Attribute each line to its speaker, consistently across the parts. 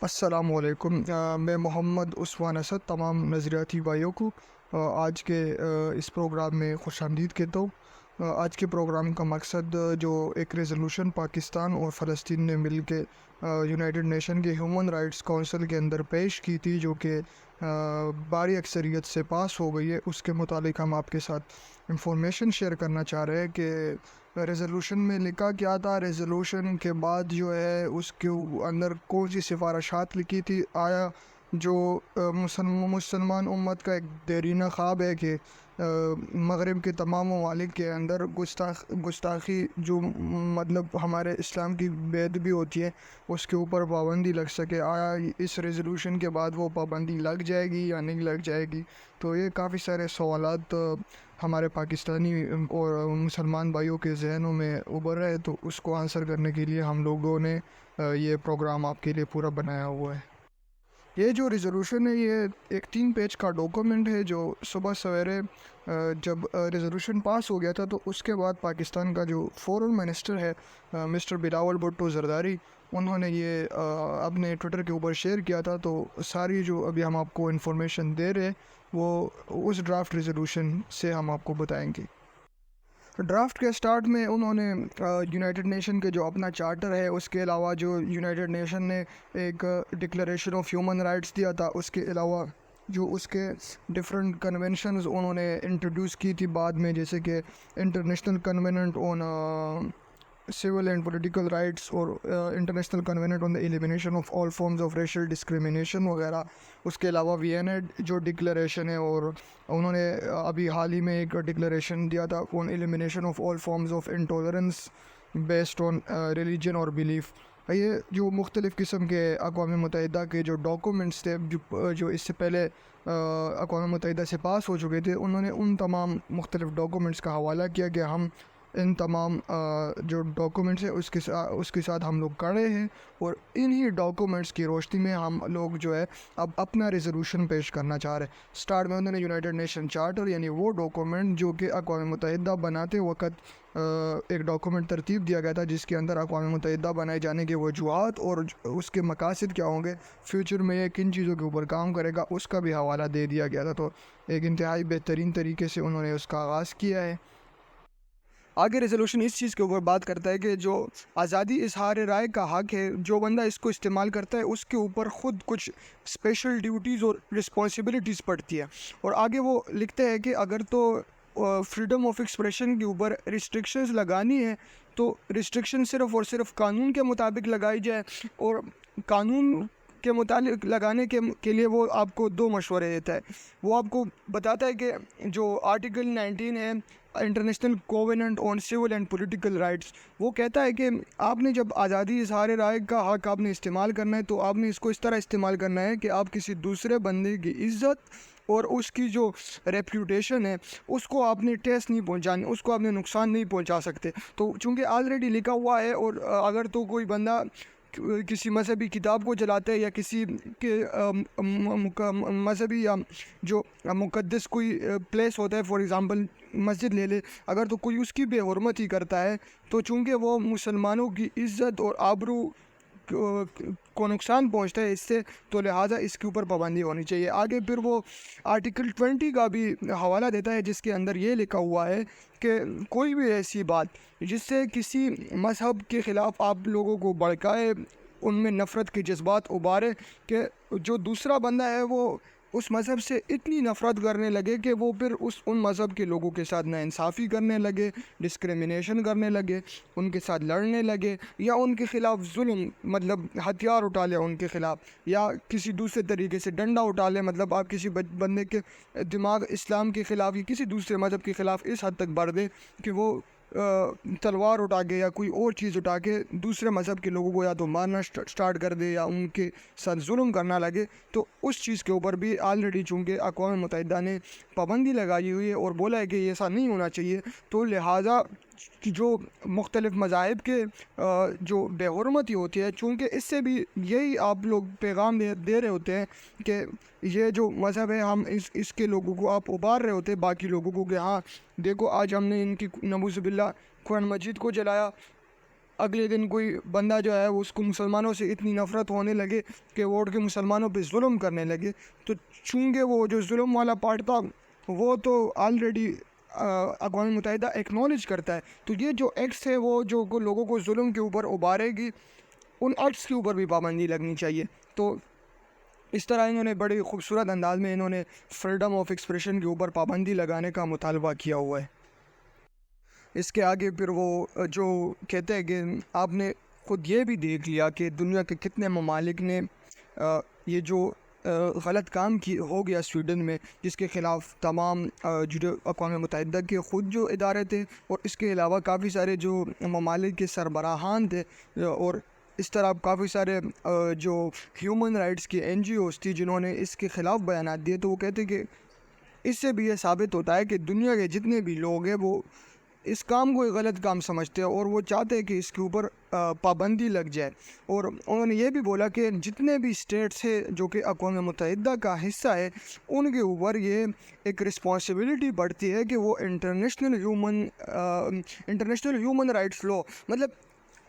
Speaker 1: السلام علیکم۔ میں محمد عثمان اسد تمام نظریاتی بھائیوں کو آج کے اس پروگرام میں خوش آمدید کہتا ہوں۔ آج کے پروگرام کا مقصد جو ایک ریزولوشن پاکستان اور فلسطین نے مل کے یونائٹڈ نیشن کے ہیومن رائٹس کونسل کے اندر پیش کی تھی، جو کہ بھاری اکثریت سے پاس ہو گئی ہے، اس کے متعلق ہم آپ کے ساتھ انفارمیشن شیئر کرنا چاہ رہے ہیں کہ ریزولوشن میں لکھا کیا تھا، ریزولوشن کے بعد جو ہے اس کے اندر کون سی سفارشات لکھی تھی، آیا جو مسلمان امت کا ایک دیرینہ خواب ہے کہ مغرب کے تمام ممالک کے اندر گستاخی جو مطلب ہمارے اسلام کی بے ادبی ہوتی ہے اس کے اوپر پابندی لگ سکے، آیا اس ریزولوشن کے بعد وہ پابندی لگ جائے گی یا نہیں لگ جائے گی؟ تو یہ کافی سارے سوالات ہمارے پاکستانی اور مسلمان بھائیوں کے ذہنوں میں ابھر رہے، تو اس کو آنسر کرنے کے لیے ہم لوگوں نے یہ پروگرام آپ کے لیے پورا بنایا ہوا ہے۔ یہ جو ریزولوشن ہے یہ ایک 3 پیج کا ڈاکومنٹ ہے، جو صبح سویرے جب ریزولوشن پاس ہو گیا تھا تو اس کے بعد پاکستان کا جو فورن منسٹر ہے مسٹر بلاول بھٹو زرداری، انہوں نے یہ اپنے ٹویٹر کے اوپر شیئر کیا تھا۔ تو ساری جو ابھی ہم آپ کو انفارمیشن دے رہے ہیں وہ اس ڈرافٹ ریزولوشن سے ہم آپ کو بتائیں گے۔ ڈرافٹ کے سٹارٹ میں انہوں نے یونائٹڈ نیشن کے جو اپنا چارٹر ہے، اس کے علاوہ جو یونائٹڈ نیشن نے ایک ڈکلریشن آف ہیومن رائٹس دیا تھا، اس کے علاوہ جو اس کے ڈفرینٹ کنونشنز انہوں نے انٹروڈیوس کی تھی بعد میں، جیسے کہ international covenant on civil and political rights اور international covenant on the elimination of all forms of racial discrimination وغیرہ۔ اس کے علاوہ وینا جو ڈکلریشن ہے، اور انہوں نے ابھی حال ہی میں ایک ڈکلریشن دیا تھا on elimination of all forms of intolerance based on religion اور بلیف۔ یہ جو مختلف قسم کے اقوام متحدہ کے جو ڈاکومنٹس تھے جو اس سے پہلے اقوام متحدہ سے پاس ہو چکے تھے، انہوں نے ان تمام مختلف ڈاکومنٹس کا حوالہ کیا کہ ہم ان تمام جو ڈاکومنٹس ہیں اس کے ساتھ ہم لوگ کھڑے ہیں، اور انہی ڈاکومنٹس کی روشنی میں ہم لوگ جو ہے اب اپنا ریزولوشن پیش کرنا چاہ رہے ہیں۔ سٹارٹ میں انہوں نے یونائٹڈ نیشن چارٹر، یعنی وہ ڈاکومنٹ جو کہ اقوام متحدہ بناتے وقت ایک ڈاکومنٹ ترتیب دیا گیا تھا، جس کے اندر اقوام متحدہ بنائے جانے کے وجوہات اور اس کے مقاصد کیا ہوں گے، فیوچر میں یہ کن چیزوں کے اوپر کام کرے گا، اس کا بھی حوالہ دے دیا گیا تھا۔ تو ایک انتہائی بہترین طریقے سے انہوں نے اس کا آغاز کیا ہے۔ آگے ریزولوشن اس چیز کے اوپر بات کرتا ہے کہ جو آزادی اظہار رائے کا حق ہے، جو بندہ اس کو استعمال کرتا ہے اس کے اوپر خود کچھ اسپیشل ڈیوٹیز اور رسپانسبلٹیز پڑتی ہے، اور آگے وہ لکھتے ہیں کہ اگر تو فریڈم آف ایکسپریشن کے اوپر ریسٹرکشنز لگانی ہے تو ریسٹرکشن صرف اور صرف قانون کے مطابق لگائی جائے، اور قانون کے متعلق لگانے کے لیے وہ آپ کو 2 مشورے دیتا ہے۔ وہ آپ کو بتاتا ہے کہ جو آرٹیکل 19 ہے international covenant on civil and political rights, وہ کہتا ہے کہ آپ نے جب آزادی اظہار رائے کا حق آپ نے استعمال کرنا ہے تو آپ نے اس کو اس طرح استعمال کرنا ہے کہ آپ کسی دوسرے بندے کی عزت اور اس کی جو ریپیوٹیشن ہے اس کو آپ نے ٹیس نہیں پہنچانی، اس کو آپ نے نقصان نہیں پہنچا سکتے۔ تو چونکہ آلریڈی لکھا ہوا ہے، اور اگر تو کوئی بندہ کسی مذہبی کتاب کو جلاتا ہے یا کسی کے مذہبی یا جو مقدس کوئی پلیس ہوتا ہے، فار ایگزامپل مسجد لے لے، اگر تو کوئی اس کی بے حرمتی کرتا ہے تو چونکہ وہ مسلمانوں کی عزت اور آبرو کو نقصان پہنچتا ہے اس سے، تو لہٰذا اس کے اوپر پابندی ہونی چاہیے۔ آگے پھر وہ آرٹیکل 20 کا بھی حوالہ دیتا ہے، جس کے اندر یہ لکھا ہوا ہے کہ کوئی بھی ایسی بات جس سے کسی مذہب کے خلاف آپ لوگوں کو بھڑکائے، ان میں نفرت کے جذبات ابھارے، کہ جو دوسرا بندہ ہے وہ اس مذہب سے اتنی نفرت کرنے لگے کہ وہ پھر ان مذہب کے لوگوں کے ساتھ ناانصافی کرنے لگے، ڈسکریمنیشن کرنے لگے، ان کے ساتھ لڑنے لگے، یا ان کے خلاف ظلم مطلب ہتھیار اٹھا لے ان کے خلاف، یا کسی دوسرے طریقے سے ڈنڈا اٹھا لے، مطلب آپ کسی بندے کے دماغ اسلام کے خلاف یا کسی دوسرے مذہب کے خلاف اس حد تک بڑھ دے کہ وہ تلوار اٹھا کے یا کوئی اور چیز اٹھا کے دوسرے مذہب کے لوگوں کو یا تو مارنا سٹارٹ کر دے یا ان کے ساتھ ظلم کرنا لگے، تو اس چیز کے اوپر بھی آلریڈی چونکہ اقوام متحدہ نے پابندی لگائی ہوئی ہے اور بولا ہے کہ یہ ایسا نہیں ہونا چاہیے، تو لہٰذا جو مختلف مذاہب کے جو بے حرمتی ہوتی ہے، چونکہ اس سے بھی یہی آپ لوگ پیغام دے رہے ہوتے ہیں کہ یہ جو مذہب ہے ہم اس کے لوگوں کو آپ ابھار رہے ہوتے ہیں باقی لوگوں کو کہ ہاں دیکھو آج ہم نے ان کی نعوذ باللہ قرآن مجید کو جلایا، اگلے دن کوئی بندہ جو ہے اس کو مسلمانوں سے اتنی نفرت ہونے لگے کہ وہ اٹھ کے مسلمانوں پہ ظلم کرنے لگے، تو چونکہ وہ جو ظلم والا پارٹ تھا وہ تو آلریڈی اقوام متحدہ ایکنالج کرتا ہے، تو یہ جو ایکٹس ہے وہ جو لوگوں کو ظلم کے اوپر ابھارے گی، ان ایکٹس کے اوپر بھی پابندی لگنی چاہیے۔ تو اس طرح انہوں نے بڑی خوبصورت انداز میں انہوں نے فریڈم آف ایکسپریشن کے اوپر پابندی لگانے کا مطالبہ کیا ہوا ہے۔ اس کے آگے پھر وہ جو کہتے ہیں کہ آپ نے خود یہ بھی دیکھ لیا کہ دنیا کے کتنے ممالک نے یہ جو غلط کام ہو گیا سویڈن میں، جس کے خلاف تمام جو اقوام متحدہ کے خود جو ادارے تھے اور اس کے علاوہ کافی سارے جو ممالک کے سربراہان تھے، اور اس طرح کافی سارے جو ہیومن رائٹس کی NGOs تھی جنہوں نے اس کے خلاف بیانات دیے، تو وہ کہتے کہ اس سے بھی یہ ثابت ہوتا ہے کہ دنیا کے جتنے بھی لوگ ہیں وہ اس کام کو ایک غلط کام سمجھتے ہیں اور وہ چاہتے ہیں کہ اس کے اوپر پابندی لگ جائے۔ اور انہوں نے یہ بھی بولا کہ جتنے بھی اسٹیٹس ہیں جو کہ اقوام متحدہ کا حصہ ہے، ان کے اوپر یہ ایک رسپانسبلٹی بڑھتی ہے کہ وہ انٹرنیشنل ہیومن رائٹس لاء، مطلب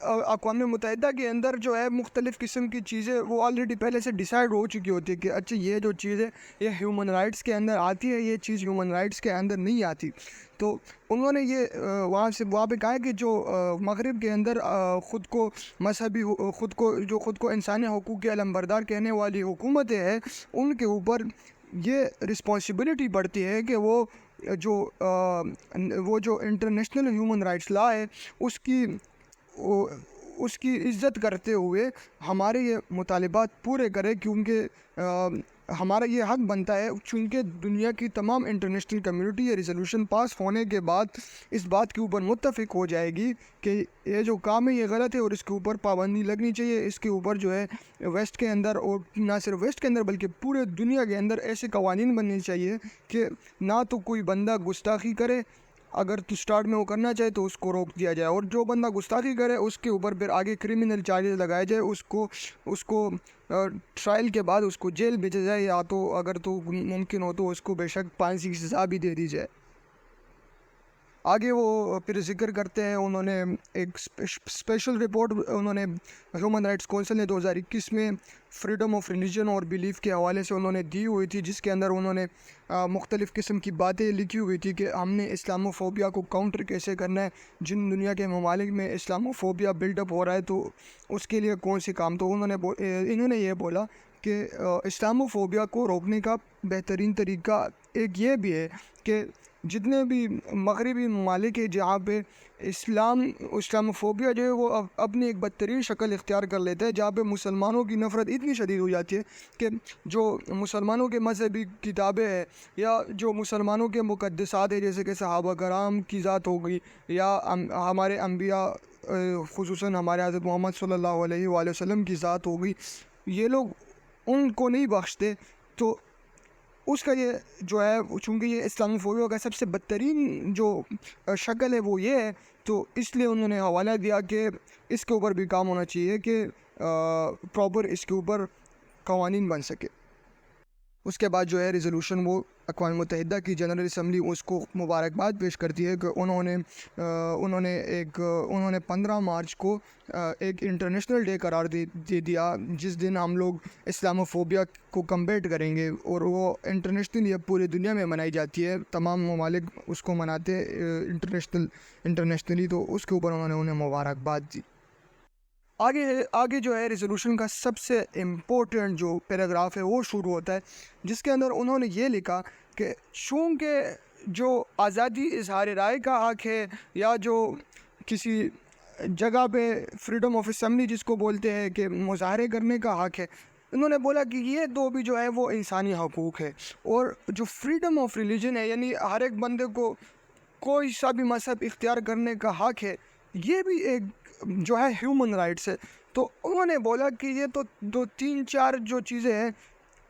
Speaker 1: اقوام متحدہ کے اندر جو ہے مختلف قسم کی چیزیں وہ آلریڈی پہلے سے ڈیسائیڈ ہو چکی ہوتی ہے کہ اچھا یہ جو چیز ہے یہ ہیومن رائٹس کے اندر آتی ہے، یہ چیز ہیومن رائٹس کے اندر نہیں آتی۔ تو انہوں نے یہ وہاں پہ کہا کہ جو مغرب کے اندر خود کو مذہبی خود کو انسانی حقوق کے علمبردار کہنے والی حکومتیں ہیں، ان کے اوپر یہ رسپانسبلٹی بڑھتی ہے کہ وہ جو انٹرنیشنل ہیومن رائٹس لا ہے اس کی عزت کرتے ہوئے ہمارے یہ مطالبات پورے کرے، کیونکہ ہمارا یہ حق بنتا ہے، چونکہ دنیا کی تمام انٹرنیشنل کمیونٹی یہ ریزولوشن پاس ہونے کے بعد اس بات کے اوپر متفق ہو جائے گی کہ یہ جو کام ہے یہ غلط ہے اور اس کے اوپر پابندی لگنی چاہیے۔ اس کے اوپر جو ہے ویسٹ کے اندر، اور نہ صرف ویسٹ کے اندر بلکہ پورے دنیا کے اندر ایسے قوانین بننے چاہیے کہ نہ تو کوئی بندہ گستاخی کرے، اگر تو سٹارٹ میں وہ کرنا چاہے تو اس کو روک دیا جائے، اور جو بندہ گستاخی کرے اس کے اوپر پھر آگے کرمنل چارجز لگائے جائے، اس کو ٹرائل کے بعد اس کو جیل بھیجا جائے، یا تو اگر تو ممکن ہو تو اس کو بے شک پھانسی کی سزا بھی دے دی جائے۔ آگے وہ پھر ذکر کرتے ہیں، انہوں نے ایک اسپیشل رپورٹ انہوں نے ہیومن رائٹس کونسل نے 2021 میں فریڈم آف ریلیجن اور بیلیف کے حوالے سے انہوں نے دی ہوئی تھی، جس کے اندر انہوں نے مختلف قسم کی باتیں لکھی ہوئی تھی کہ ہم نے اسلاموفوبیا کو کاؤنٹر کیسے کرنا ہے، جن دنیا کے ممالک میں اسلاموفوبیا بلڈ اپ ہو رہا ہے تو اس کے لیے کون سے کام۔ تو انہوں نے یہ بولا کہ اسلاموفوبیا کو روکنے کا بہترین طریقہ ایک یہ بھی ہے کہ جتنے بھی مغربی ممالک ہیں جہاں پہ اسلاموفوبیا جو ہے وہ اپنی ایک بدترین شکل اختیار کر لیتا ہے، جہاں پہ مسلمانوں کی نفرت اتنی شدید ہو جاتی ہے کہ جو مسلمانوں کے مذہبی کتابیں ہیں یا جو مسلمانوں کے مقدسات ہیں، جیسے کہ صحابہ کرام کی ذات ہو گئی یا ہمارے انبیاء خصوصاً ہمارے حضرت محمد صلی اللہ علیہ وآلہ وسلم کی ذات ہو گئی، یہ لوگ ان کو نہیں بخشتے۔ تو اس کا یہ جو ہے چونکہ یہ اسلاموفوبیا کا سب سے بدترین جو شکل ہے وہ یہ ہے، تو اس لیے انہوں نے حوالہ دیا کہ اس کے اوپر بھی کام ہونا چاہیے کہ پراپر اس کے اوپر قوانین بن سکے۔ اس کے بعد جو ہے ریزولوشن وہ اقوام متحدہ کی جنرل اسمبلی اس کو مبارکباد پیش کرتی ہے کہ انہوں نے 15 مارچ کو ایک انٹرنیشنل ڈے قرار دے دیا، جس دن ہم لوگ اسلاموفوبیا کو کمبیٹ کریں گے، اور وہ انٹرنیشنلی اب پوری دنیا میں منائی جاتی ہے، تمام ممالک اس کو مناتے انٹرنیشنلی، تو اس کے اوپر انہوں نے مبارکباد دی۔ آگے جو ہے ریزولوشن کا سب سے امپورٹنٹ جو پیراگراف ہے وہ شروع ہوتا ہے، جس کے اندر انہوں نے یہ لکھا کہ چونکہ جو آزادی اظہار رائے کا حق ہے یا جو کسی جگہ پہ فریڈم آف اسمبلی جس کو بولتے ہیں کہ مظاہرے کرنے کا حق ہے، انہوں نے بولا کہ یہ دو بھی جو ہے وہ انسانی حقوق ہے، اور جو فریڈم آف ریلیجن ہے یعنی ہر ایک بندے کو کوئی سا بھی مذہب اختیار کرنے کا حق ہے، یہ بھی ایک جو ہے ہیومن رائٹس ہے۔ تو انہوں نے بولا کہ یہ تو 2-3-4 جو چیزیں ہیں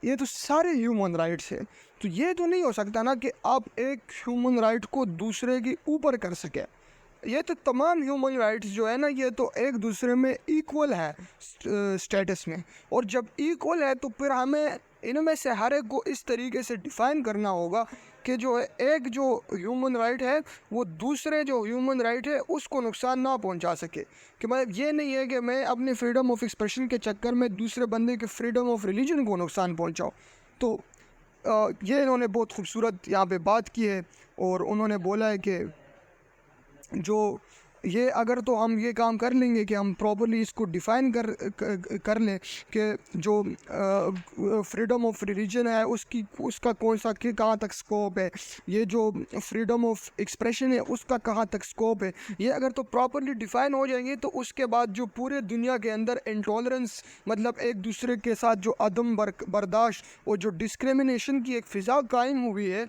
Speaker 1: یہ تو سارے ہیومن رائٹس ہیں، تو یہ تو نہیں ہو سکتا نا کہ آپ ایک ہیومن رائٹ کو دوسرے کے اوپر کر سکیں۔ یہ تو تمام ہیومن رائٹس جو ہے نا یہ تو ایک دوسرے میں ایکول ہے سٹیٹس میں، اور جب ایکول ہے تو پھر ہمیں ان میں سے ہر ایک کو اس طریقے سے ڈیفائن کرنا ہوگا کہ جو ایک جو ہیومن رائٹ ہے وہ دوسرے جو ہیومن رائٹ ہے اس کو نقصان نہ پہنچا سکے، کہ مطلب یہ نہیں ہے کہ میں اپنی فریڈم آف ایکسپریشن کے چکر میں دوسرے بندے کے فریڈم آف ریلیجن کو نقصان پہنچاؤ۔ تو یہ انہوں نے بہت خوبصورت یہاں پہ بات کی ہے، اور انہوں نے بولا ہے کہ جو یہ اگر تو ہم یہ کام کر لیں گے کہ ہم پراپرلی اس کو ڈیفائن کر لیں کہ جو فریڈم آف ریلیجن ہے اس کا کون سا کہاں تک سکوپ ہے، یہ جو فریڈم آف ایکسپریشن ہے اس کا کہاں تک سکوپ ہے، یہ اگر تو پراپرلی ڈیفائن ہو جائیں گے تو اس کے بعد جو پورے دنیا کے اندر انٹالرنس، مطلب ایک دوسرے کے ساتھ جو عدم برداشت اور جو ڈسکریمنیشن کی ایک فضا قائم ہوئی ہے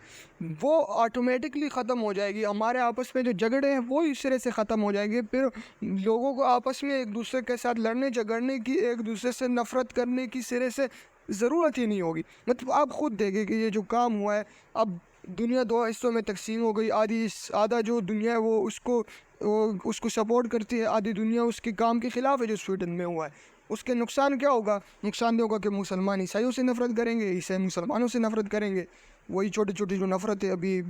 Speaker 1: وہ آٹومیٹکلی ختم ہو جائے گی۔ ہمارے آپس میں جو جھگڑے ہیں وہ اس طرح سے ختم ہو جائیں گے، پھر لوگوں کو آپس میں ایک دوسرے کے ساتھ لڑنے جھگڑنے کی، ایک دوسرے سے نفرت کرنے کی سرے سے ضرورت ہی نہیں ہوگی۔ مطلب آپ خود دیکھیں کہ یہ جو کام ہوا ہے، اب دنیا دو حصوں میں تقسیم ہو گئی، آدھا جو دنیا ہے وہ اس کو سپورٹ کرتی ہے، آدھی دنیا اس کے کام کے خلاف ہے جو سویڈن میں ہوا ہے۔ اس کے نقصان کیا ہوگا؟ نقصان یہ ہوگا کہ مسلمان عیسائیوں سے نفرت کریں گے، عیسائی مسلمانوں سے نفرت کریں گے، وہی چھوٹی چھوٹی جو نفرتیں ابھی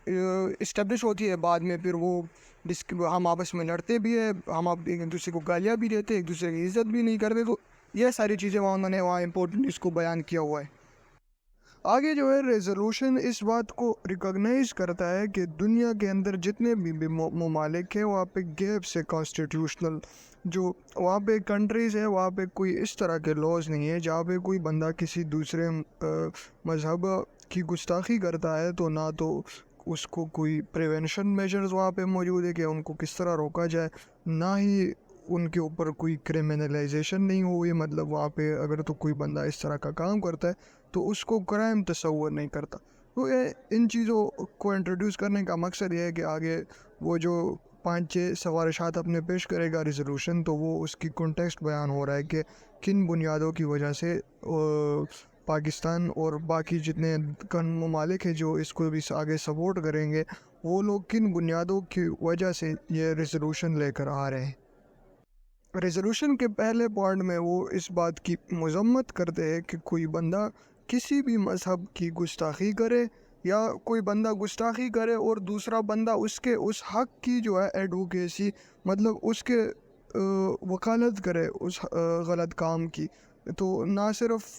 Speaker 1: اسٹیبلش ہوتی ہے، بعد میں پھر وہ ہم آپس میں لڑتے بھی ہیں، ہم ایک دوسرے کو گالیاں بھی دیتے، ایک دوسرے کی عزت بھی نہیں کرتے۔ تو یہ ساری چیزیں انہوں نے وہاں امپورٹنٹ اس کو بیان کیا ہوا ہے۔ آگے جو ہے ریزولوشن اس بات کو ریکگنائز کرتا ہے کہ دنیا کے اندر جتنے بھی ممالک ہیں وہاں پہ گیپ سے کانسٹیٹیوشنل جو وہاں پہ کنٹریز ہیں وہاں پہ کوئی اس طرح کے لاز نہیں ہے جہاں پہ کوئی بندہ کسی دوسرے مذہب کی گستاخی کرتا ہے تو نہ تو اس کو کوئی پریونشن میجرز وہاں پہ موجود ہے کہ ان کو کس طرح روکا جائے، نہ ہی ان کے اوپر کوئی کرمنلائزیشن نہیں ہوئی، مطلب وہاں پہ اگر تو کوئی بندہ اس طرح کا کام کرتا ہے تو اس کو کرائم تصور نہیں کرتا۔ تو ان چیزوں کو انٹروڈیوس کرنے کا مقصد یہ ہے کہ آگے وہ جو 5-6 سفارشات اپنے پیش کرے گا ریزولوشن، تو وہ اس کی کنٹیکسٹ بیان ہو رہا ہے کہ کن بنیادوں کی وجہ سے پاکستان اور باقی جتنے ممالک ہیں جو اس کو بھی آگے سپورٹ کریں گے وہ لوگ کن بنیادوں کی وجہ سے یہ ریزولوشن لے کر آ رہے ہیں۔ ریزولوشن کے پہلے پوائنٹ میں وہ اس بات کی مذمت کرتے ہیں کہ کوئی بندہ کسی بھی مذہب کی گستاخی کرے یا کوئی بندہ گستاخی کرے اور دوسرا بندہ اس حق کی جو ہے ایڈوکیسی، مطلب اس کے وکالت کرے اس غلط کام کی، تو نہ صرف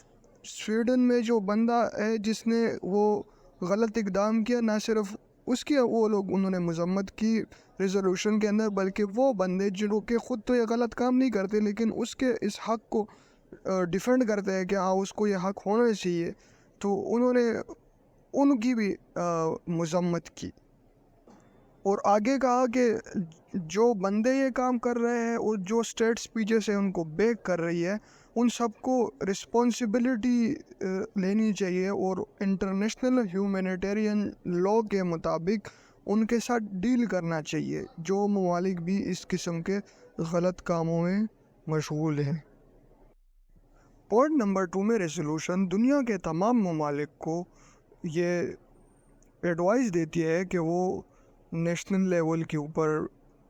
Speaker 1: سویڈن میں جو بندہ ہے جس نے وہ غلط اقدام کیا، نہ صرف اس کی وہ لوگ انہوں نے مذمت کی ریزولوشن کے اندر، بلکہ وہ بندے جنہوں کے خود تو یہ غلط کام نہیں کرتے لیکن اس کے اس حق کو ڈیفینڈ کرتے ہیں کہ ہاں اس کو یہ حق ہونا چاہیے، تو انہوں نے ان کی بھی مذمت کی، اور آگے کہا کہ جو بندے یہ کام کر رہے ہیں اور جو اسٹیٹ اسپیچز ہیں ان کو بیک کر رہی ہے، ان سب کو رسپانسبلٹی لینی چاہیے اور انٹرنیشنل ہیومینیٹیرین لاء کے مطابق ان کے ساتھ ڈیل کرنا چاہیے جو ممالک بھی اس قسم کے غلط کاموں میں مشغول ہیں۔ پوائنٹ نمبر 2 میں ریزولوشن دنیا کے تمام ممالک کو یہ ایڈوائز دیتی ہے کہ وہ نیشنل لیول کے اوپر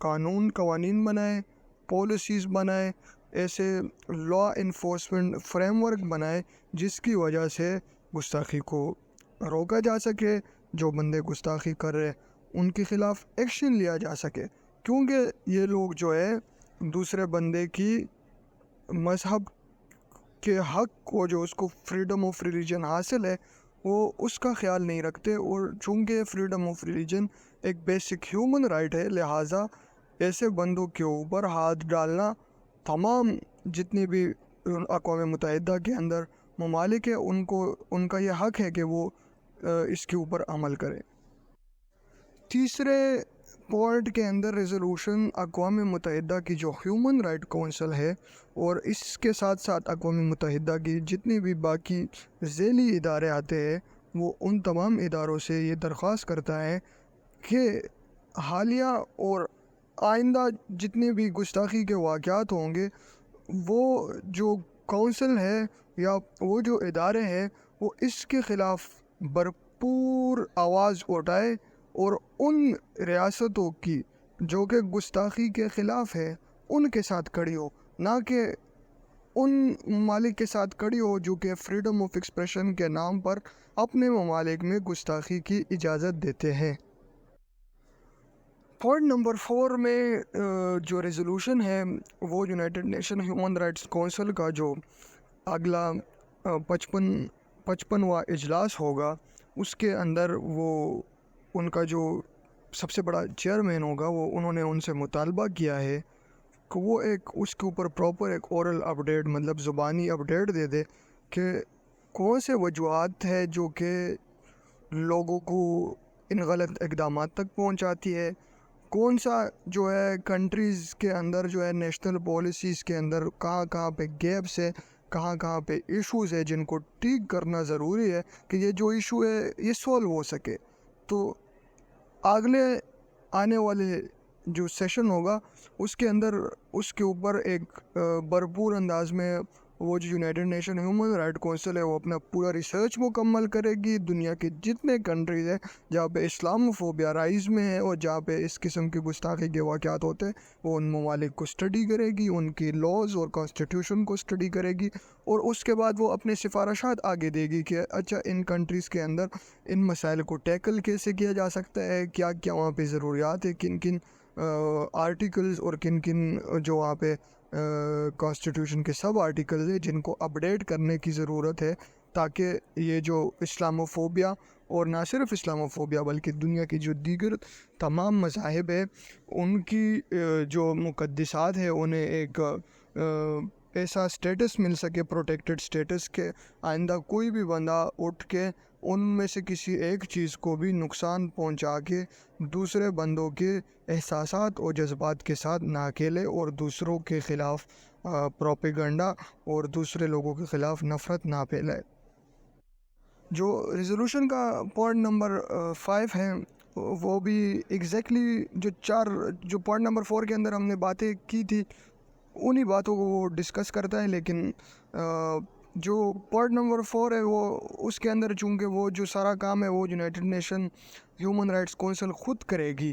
Speaker 1: قوانین بنائیں، پالیسیز بنائیں، ایسے لا انفورسمنٹ فریم ورک بنائے جس کی وجہ سے گستاخی کو روکا جا سکے، جو بندے گستاخی کر رہے ان کے خلاف ایکشن لیا جا سکے، کیونکہ یہ لوگ جو ہے دوسرے بندے کی مذہب کے حق کو، جو اس کو فریڈم آف ریلیجن حاصل ہے، وہ اس کا خیال نہیں رکھتے، اور چونکہ فریڈم آف ریلیجن ایک بیسک ہیومن رائٹ ہے، لہٰذا ایسے بندوں کے اوپر ہاتھ ڈالنا تمام جتنے بھی اقوام متحدہ کے اندر ممالک ہیں ان کا یہ حق ہے کہ وہ اس کے اوپر عمل کریں۔ تیسرے پوائنٹ کے اندر ریزولوشن اقوام متحدہ کی جو ہیومن رائٹ کونسل ہے اور اس کے ساتھ ساتھ اقوام متحدہ کی جتنی بھی باقی ذیلی ادارے آتے ہیں وہ ان تمام اداروں سے یہ درخواست کرتا ہے کہ حالیہ اور آئندہ جتنے بھی گستاخی کے واقعات ہوں گے وہ جو کونسل ہے یا وہ جو ادارے ہیں وہ اس کے خلاف بھرپور آواز اٹھائے اور ان ریاستوں کی جو کہ گستاخی کے خلاف ہے ان کے ساتھ کھڑی ہو، نہ کہ ان ممالک کے ساتھ کھڑی ہو جو کہ فریڈم آف ایکسپریشن کے نام پر اپنے ممالک میں گستاخی کی اجازت دیتے ہیں۔ پوائنٹ نمبر 4 میں جو ریزولوشن ہے وہ United nation human rights council کا جو اگلا 55واں اجلاس ہوگا، اس کے اندر وہ ان کا جو سب سے بڑا چیئرمین ہوگا، وہ انہوں نے ان سے مطالبہ کیا ہے کہ وہ اس کے اوپر پراپر ایک اورل اپڈیٹ، مطلب زبانی اپڈیٹ دے دے کہ کون سے وجوہات ہے جو کہ لوگوں کو ان غلط اقدامات تک پہنچاتی ہے، کون سا جو ہے کنٹریز کے اندر جو ہے نیشنل پالیسیز کے اندر کہاں پہ گیپس ہے، کہاں پہ ایشوز ہے جن کو ٹھیک کرنا ضروری ہے کہ یہ جو ایشو ہے یہ سولو ہو سکے۔ تو اگلے آنے والے جو سیشن ہوگا اس کے اندر اس کے اوپر ایک بھرپور انداز میں وہ جو United nation human right council ہے وہ اپنا پورا ریسرچ مکمل کرے گی، دنیا کے جتنے کنٹریز ہیں جہاں پہ اسلاموفوبیا رائز میں ہے اور جہاں پہ اس قسم کی گستاخی کے واقعات ہوتے ہیں وہ ان ممالک کو اسٹڈی کرے گی، ان کی لاز اور کانسٹیٹیوشن کو اسٹڈی کرے گی، اور اس کے بعد وہ اپنے سفارشات آگے دے گی کہ اچھا ان کنٹریز کے اندر ان مسائل کو ٹیکل کیسے کیا جا سکتا ہے، کیا کیا وہاں پہ ضروریات ہے، کن کن آرٹیکلز اور کن کن جو وہاں پہ کانسٹیٹیوشن کے سب آرٹیکلز ہیں جن کو اپڈیٹ کرنے کی ضرورت ہے، تاکہ یہ جو اسلاموفوبیا اور نہ صرف اسلاموفوبیا بلکہ دنیا کی جو دیگر تمام مذاہب ہے ان کی جو مقدسات ہے انہیں ایک ایسا سٹیٹس مل سکے، پروٹیکٹڈ سٹیٹس، کے آئندہ کوئی بھی بندہ اٹھ کے ان میں سے کسی ایک چیز کو بھی نقصان پہنچا کے دوسرے بندوں کے احساسات اور جذبات کے ساتھ نہ کھیلے اور دوسروں کے خلاف پروپیگنڈا اور دوسرے لوگوں کے خلاف نفرت نہ پھیلائے۔ جو ریزولوشن کا پوائنٹ نمبر 5 ہے وہ بھی ایگزیکٹلی جو پوائنٹ نمبر 4 کے اندر ہم نے باتیں کی تھی انہی باتوں کو وہ ڈسکس کرتا ہے، لیکن جو پوائنٹ نمبر 4 ہے وہ اس کے اندر چونکہ وہ جو سارا کام ہے وہ United nation human rights council خود کرے گی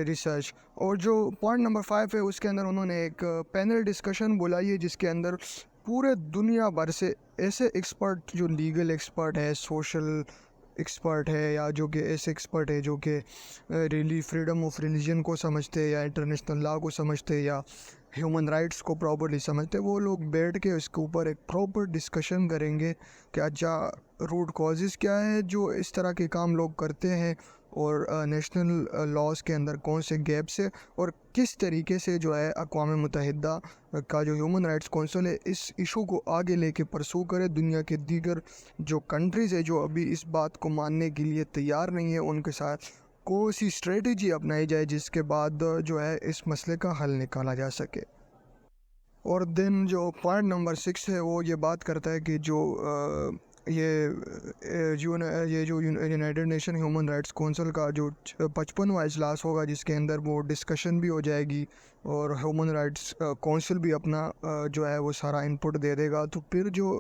Speaker 1: ریسرچ، اور جو پوائنٹ نمبر 5 ہے اس کے اندر انہوں نے ایک پینل ڈسکشن بلائی ہے جس کے اندر پورے دنیا بھر سے ایسے ایکسپرٹ جو لیگل ایکسپرٹ ہے، سوشل ایکسپرٹ ہے، یا جو کہ ایسے ایکسپرٹ ہے جو کہ ریلی فریڈم آف ریلیجن کو سمجھتے یا انٹرنیشنل لا کو سمجھتے یا ہیومن رائٹس کو پراپرلی سمجھتے، وہ لوگ بیٹھ کے اس کے اوپر ایک پراپر ڈسکشن کریں گے کہ اچھا روٹ کازز کیا ہے جو اس طرح کے کام لوگ کرتے ہیں، اور نیشنل لاز کے اندر کون سے گیپس ہے، اور کس طریقے سے جو ہے اقوام متحدہ کا جو ہیومن رائٹس کونسل ہے اس ایشو کو آگے لے کے پرسو کرے۔ دنیا کے دیگر جو کنٹریز ہے جو ابھی اس بات کو ماننے کے لیے تیار نہیں ہے ان کے ساتھ کوئی سی اسٹریٹجی اپنائی جائے جس کے بعد جو ہے اس مسئلے کا حل نکالا جا سکے۔ اور دین جو پوائنٹ نمبر 6 ہے وہ یہ بات کرتا ہے کہ جو یہ جو United nation human rights council کا جو 55واں اجلاس ہوگا جس کے اندر وہ ڈسکشن بھی ہو جائے گی اور ہیومن رائٹس کونسل بھی اپنا جو ہے وہ سارا انپٹ دے دے گا، تو پھر جو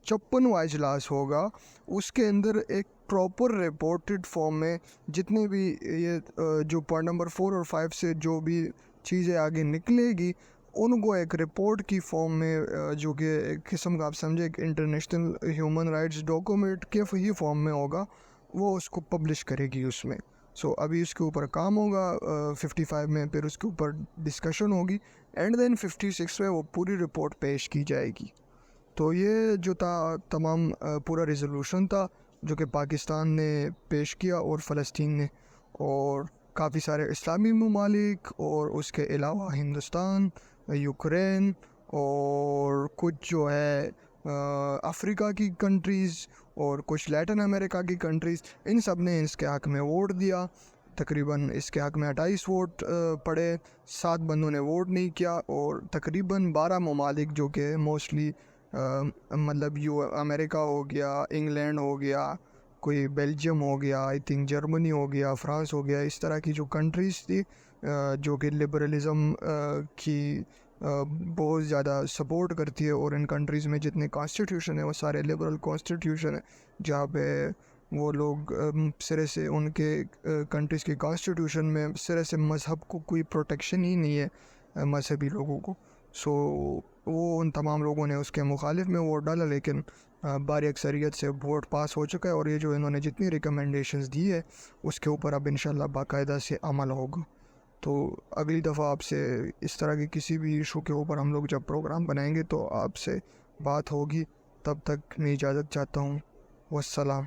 Speaker 1: 56واں اجلاس ہوگا اس کے اندر ایک پراپر رپورٹڈ فارم میں جتنے بھی یہ جو پوائنٹ نمبر 4 اور 5 سے جو بھی چیزیں آگے نکلے گی ان کو ایک رپورٹ کی فارم میں جو کہ ایک قسم کا آپ سمجھے ایک انٹرنیشنل ہیومن رائٹس ڈاکومنٹ کے ہی فارم میں ہوگا، وہ اس کو پبلش کرے گی اس میں۔ ابھی اس کے اوپر کام ہوگا 55 میں، پھر اس کے اوپر ڈسکشن ہوگی، اینڈ دین 56 میں وہ پوری رپورٹ پیش کی جائے گی۔ تو یہ جو تھا تمام پورا ریزولوشن تھا جو کہ پاکستان نے پیش کیا اور فلسطین نے، اور کافی سارے اسلامی ممالک اور اس کے علاوہ ہندوستان، یوکرین اور کچھ جو ہے افریقہ کی کنٹریز اور کچھ لیٹن امریکہ کی کنٹریز، ان سب نے اس کے حق میں ووٹ دیا۔ تقریباً اس کے حق میں 28 ووٹ پڑے، 7 بندوں نے ووٹ نہیں کیا، اور تقریباً 12 ممالک جو کہ موسٹلی مطلب امریکہ ہو گیا، انگلینڈ ہو گیا، کوئی بیلجیم ہو گیا، آئی تھنک جرمنی ہو گیا، فرانس ہو گیا، اس طرح کی جو کنٹریز تھی جو کہ لبرلزم کی بہت زیادہ سپورٹ کرتی ہے، اور ان کنٹریز میں جتنے کانسٹیٹیوشن ہے وہ سارے لبرل کانسٹیٹیوشن ہے جہاں پہ وہ لوگ سرے سے ان کے کنٹریز کی کانسٹیٹیوشن میں سرے سے مذہب کو کوئی پروٹیکشن ہی نہیں ہے مذہبی لوگوں کو. سو وہ ان تمام لوگوں نے اس کے مخالف میں ووٹ ڈالا، لیکن بھاری اکثریت سے ووٹ پاس ہو چکا ہے، اور یہ جو انہوں نے جتنی ریکمنڈیشنز دی ہے اس کے اوپر اب انشاءاللہ باقاعدہ سے عمل ہوگا. تو اگلی دفعہ آپ سے اس طرح کے کسی بھی ایشو کے اوپر ہم لوگ جب پروگرام بنائیں گے تو آپ سے بات ہوگی. تب تک میں اجازت چاہتا ہوں. والسلام.